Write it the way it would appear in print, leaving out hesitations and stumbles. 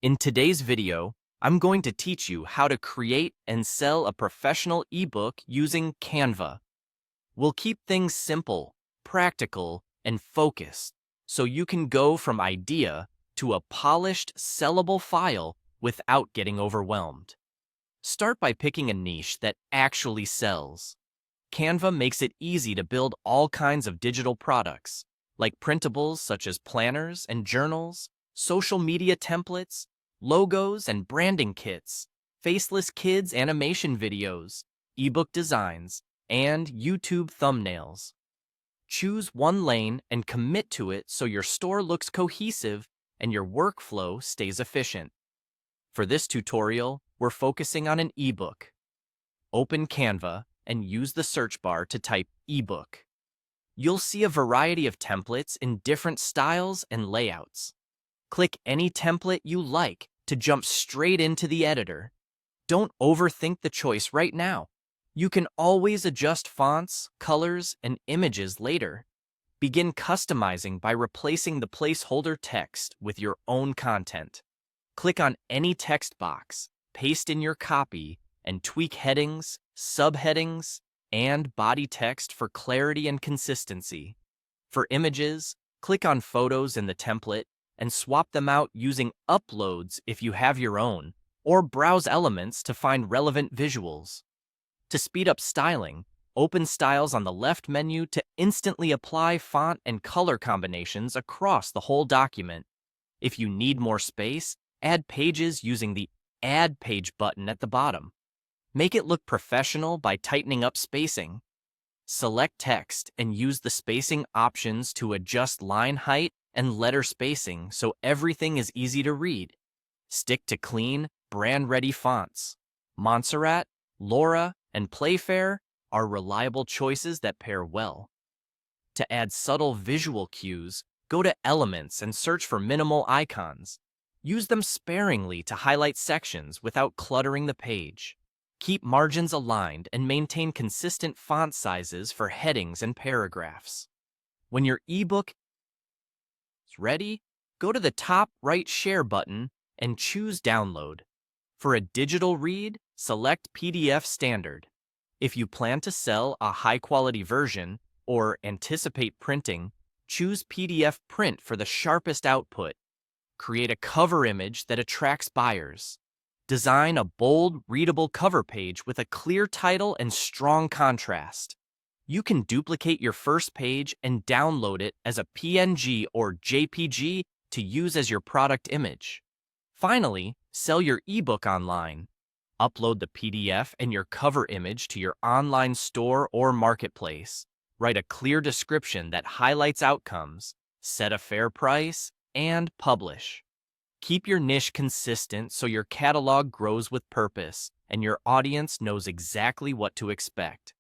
In today's video, I'm going to teach you how to create and sell a professional ebook using Canva. We'll keep things simple, practical, and focused so you can go from idea to a polished, sellable file without getting overwhelmed. Start by picking a niche that actually sells. Canva makes it easy to build all kinds of digital products, like printables such as planners and journals, social media templates, logos and branding kits, faceless kids animation videos, ebook designs, and YouTube thumbnails. Choose one lane and commit to it so your store looks cohesive and your workflow stays efficient. For this tutorial, we're focusing on an ebook. Open Canva and use the search bar to type ebook. You'll see a variety of templates in different styles and layouts. Click any template you like to jump straight into the editor. Don't overthink the choice right now. You can always adjust fonts, colors, and images later. Begin customizing by replacing the placeholder text with your own content. Click on any text box, paste in your copy, and tweak headings, subheadings, and body text for clarity and consistency. For images, click on photos in the template and swap them out using uploads if you have your own, or browse elements to find relevant visuals. To speed up styling, open Styles on the left menu to instantly apply font and color combinations across the whole document. If you need more space, add pages using the Add Page button at the bottom. Make it look professional by tightening up spacing. Select text and use the spacing options to adjust line height and letter spacing so everything is easy to read. Stick to clean, brand-ready fonts. Montserrat, Laura, and Playfair are reliable choices that pair well. To add subtle visual cues, go to Elements and search for minimal icons. Use them sparingly to highlight sections without cluttering the page. Keep margins aligned and maintain consistent font sizes for headings and paragraphs. When your ebook is ready, go to the top right Share button and choose Download. For a digital read, select PDF Standard. If you plan to sell a high-quality version or anticipate printing, choose PDF Print for the sharpest output. Create a cover image that attracts buyers. Design a bold, readable cover page with a clear title and strong contrast. You can duplicate your first page and download it as a PNG or JPG to use as your product image. Finally, sell your ebook online. Upload the PDF and your cover image to your online store or marketplace. Write a clear description that highlights outcomes, set a fair price, and publish. Keep your niche consistent so your catalog grows with purpose and your audience knows exactly what to expect.